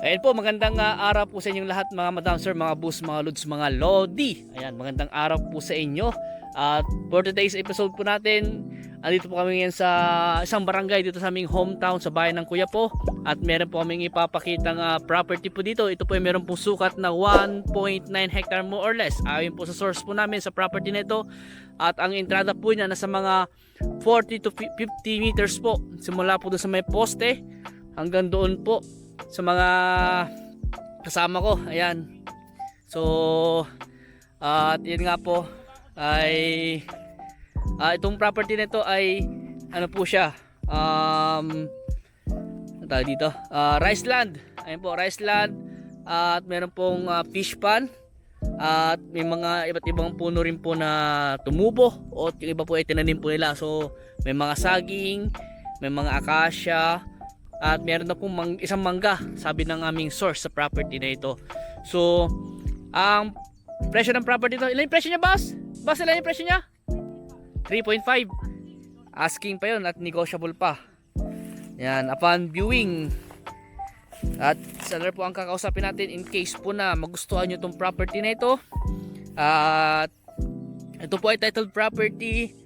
Ayan po, magandang araw po sa inyong lahat mga madam sir, mga boss, mga lods, mga lodi. Ayan, magandang araw po sa inyo. At for today's episode po natin, andito po kami ngayon sa isang barangay dito sa aming hometown sa bayan ng Kuya po. At meron po kaming ipapakitang property po dito. Ito po ay meron pong sukat na 1.9 hectare more or less. Ayon po sa source po namin sa property nito. At ang entrada po niya nasa mga 40 to 50 meters po. Simula po doon sa may poste hanggang doon po sa mga kasama ko. Ayan. So at yun nga po ay itong property nito ay ano po siya, tawag dito, rice land. Ayan po, rice land. At meron pong fish pan. At may mga iba't ibang puno rin po na tumubo, o yung iba po ay tinanim po nila. So may mga saging, may mga akasya, at meron na pong isang mangga, sabi ng aming source sa property na ito. So ang presyo ng property ito, ilan yung presyo niya, boss? Boss, ilan yung presyo niya? 3.5. Asking pa yun at negotiable pa. Yan, upon viewing. At seller po ang kakausapin natin in case po na magustuhan nyo itong property na ito. At ito po ay titled property.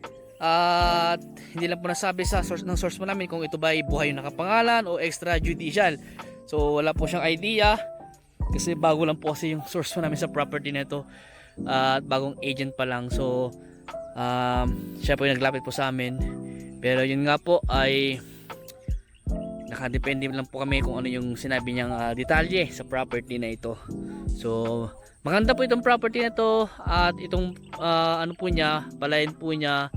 At hindi lang po nasabi sa source ng source po namin kung ito ba ay buhay yung nakapangalan o extrajudicial. So wala po siyang idea kasi bago lang po kasi yung source po namin sa property na ito. At bagong agent pa lang. So siya po yung naglapit po sa amin. Pero yun nga po ay nakadepende lang po kami kung ano yung sinabi niyang detalye sa property na ito. So maganda po itong property na ito. At itong ano po niya, palayan po niya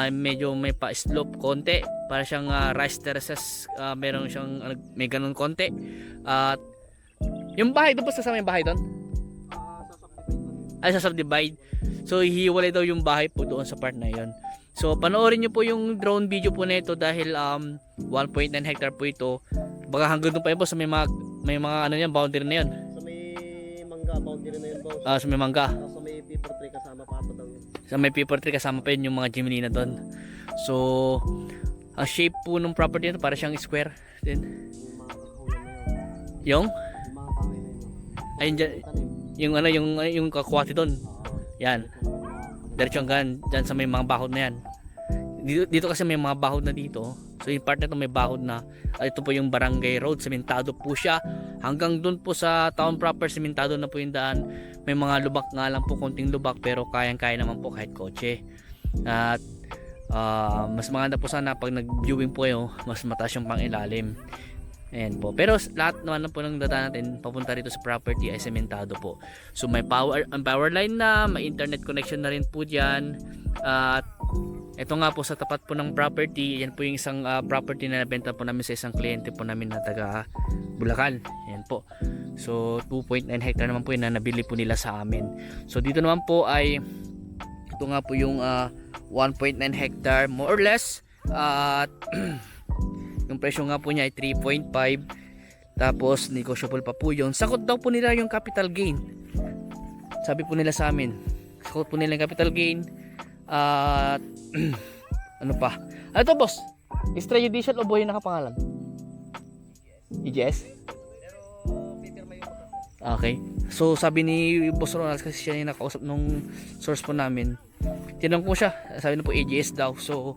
medyo may pa-slope konti, para siyang rice terraces. Meron siyang may ganun konti. At yung bahay doon po, sa may bahay doon ay sa-subdivide. So hihiwalay daw yung bahay po doon sa part na yon. So panoorin nyo po yung drone video po na ito dahil 1.9 hectare po ito. Baka hanggang doon pa yun po sa may mga ano yan, boundary na yun. Sa may mangga, boundary na yun, boss. Sa may mangga. Sa may paper tree kasama pa ito daw yun. Sa may paper tree kasama pa yun yung mga Gemini na doon. So ang shape po ng property nito para siyang square din. Yung Yung mga kahoy na yun. Yung mga kahoy na yun. ayun dyan, yung ano yung kakwati doon. Yan. Diretso hanggang dyan sa may mga bahod na yan. Dito kasi may mga bahod na dito. So yung part na ito may bahod na. Ito po yung barangay road. Sementado po siya. Hanggang doon po sa town proper, sementado na po yung daan. May mga lubak nga lang po, konting lubak. Pero kayang-kaya naman po kahit kotse. At mas maganda po sana pag nag-viewing po kayo, mas mataas yung pang-ilalim. Ayan po. Pero lahat naman po ng data natin papunta rito sa property ay sementado po. So may power line na, may internet connection na rin po diyan. At ito nga po sa tapat po ng property, yan po yung isang property na nabenta po namin sa isang kliyente po namin na taga Bulacan. Ayan po. So 2.9 hectare naman po yun na nabili po nila sa amin. So dito naman po ay ito nga po yung 1.9 hectare more or less. At yung presyo nga po niya ay 3.5. Tapos negotiable pa po yun. Sakot daw po nila yung capital gain. Sabi po nila sa amin, sakot po nila yung capital gain. At ano pa? Ano to, boss? Extrajudicial o buhay nakapangalan? EGS? Okay. So sabi ni Boss Ronald, kasi siya yung nakausap nung source po namin, tinanong ko siya, sabi na po EGS daw. So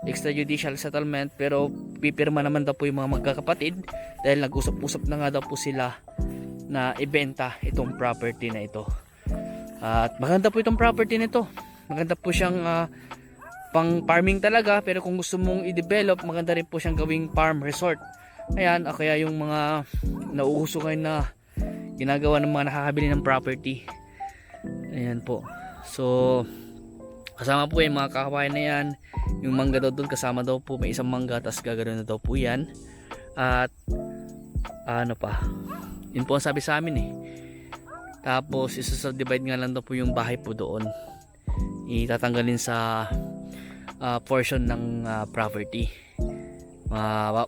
extrajudicial settlement, pero pipirma naman daw po yung mga magkakapatid dahil nag-usap-usap na nga daw po sila na ibenta itong property na ito. At maganda po itong property nito. Maganda po siyang pang farming talaga, pero kung gusto mong i-develop, maganda rin po siyang gawing farm resort. Ayan, kaya yung mga nauuso ngayon na ginagawa ng mga nakakabili ng property. Ayan po. So kasama po yung mga kakawain na yan. Yung mangga daw doon, kasama daw po, may isang mangga, tapos gaganoon na daw po yan. At ano pa, yun po ang sabi sa amin eh. Tapos isa-subdivide nga lang daw po yung bahay po doon, itatanggalin sa portion ng property.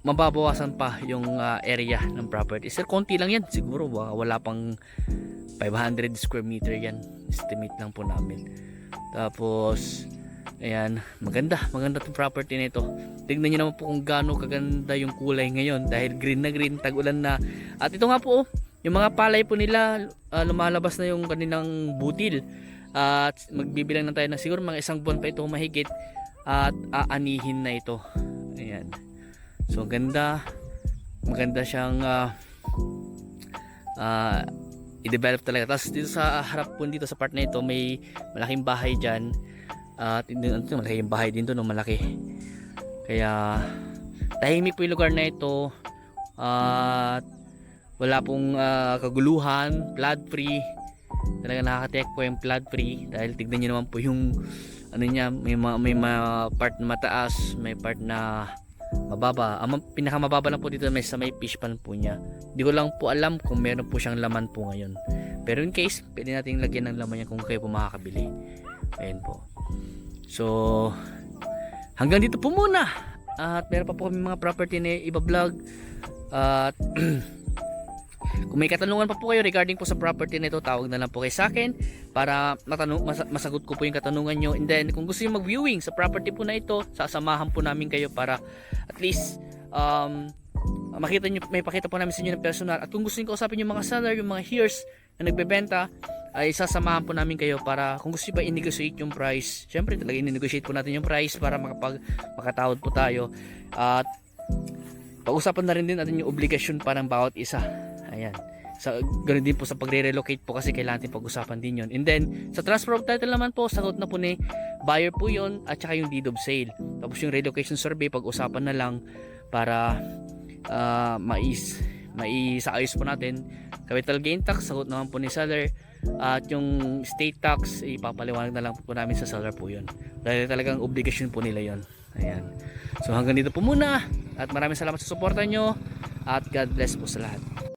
Mababawasan pa yung area ng property. Sir, konti lang yan siguro, wala pang 500 square meter yan, estimate lang po namin. Tapos Ayan, maganda itong property na ito. Tignan nyo naman po kung gaano kaganda yung kulay ngayon dahil green na green, tag-ulan na. At ito nga po, yung mga palay po nila, lumalabas na yung kanilang butil. At magbibilang na tayo na siguro mga 1 buwan pa ito mahigit at aanihin na ito. Ayan. So maganda siyang i-develop talaga. Tapos dito sa harap po dito sa part na ito may malaking bahay dyan. At malaking bahay din doon, malaki. Kaya tahimik po yung lugar na ito. At wala pong kaguluhan, flood free. Talaga nakaka-check po yung flood free dahil tignan niyo naman po yung ano niya, may mga part na mataas, may part na mababa. Ang pinakamababa lang po dito sa may fish pan po niya. Hindi ko lang po alam kung meron po siyang laman po ngayon. Pero in case, pwede nating lagyan ng laman niya kung kayo po makakabili. Ayan po. So, hanggang dito po muna. At meron pa po kami mga property na iba-vlog. At kung may katanungan pa po kayo regarding po sa property na ito, tawag na lang po kayo sa akin para masagot ko po yung katanungan nyo. And then kung gusto nyo mag-viewing sa property po na ito, sasamahan po namin kayo para at least makita nyo, may pakita po namin sa inyo ng personal. At kung gusto nyo kausapin yung mga seller, yung mga heirs na nagbebenta, ay sasamahan po namin kayo para kung gusto nyo pa i-negotiate yung price, syempre talaga i-negotiate po natin yung price para makatawad po tayo. At pag-usapan na rin din natin yung obligasyon pa ng bawat isa. Ayan. Ganoon din po sa pagre-relocate po kasi kailangan din pag-usapan din yon. And then sa transfer of title naman po, sagot na po ni buyer po yon at saka yung deed of sale. Tapos yung relocation survey, pag-usapan na lang para maisaayos po natin. Capital gain tax, sagot naman po ni seller. At yung state tax, ipapaliwanag na lang po namin sa seller po yun. Dahil talagang obligasyon po nila yon. Ayan. So hanggang dito po muna. At maraming salamat sa suporta nyo. At God bless po sa lahat.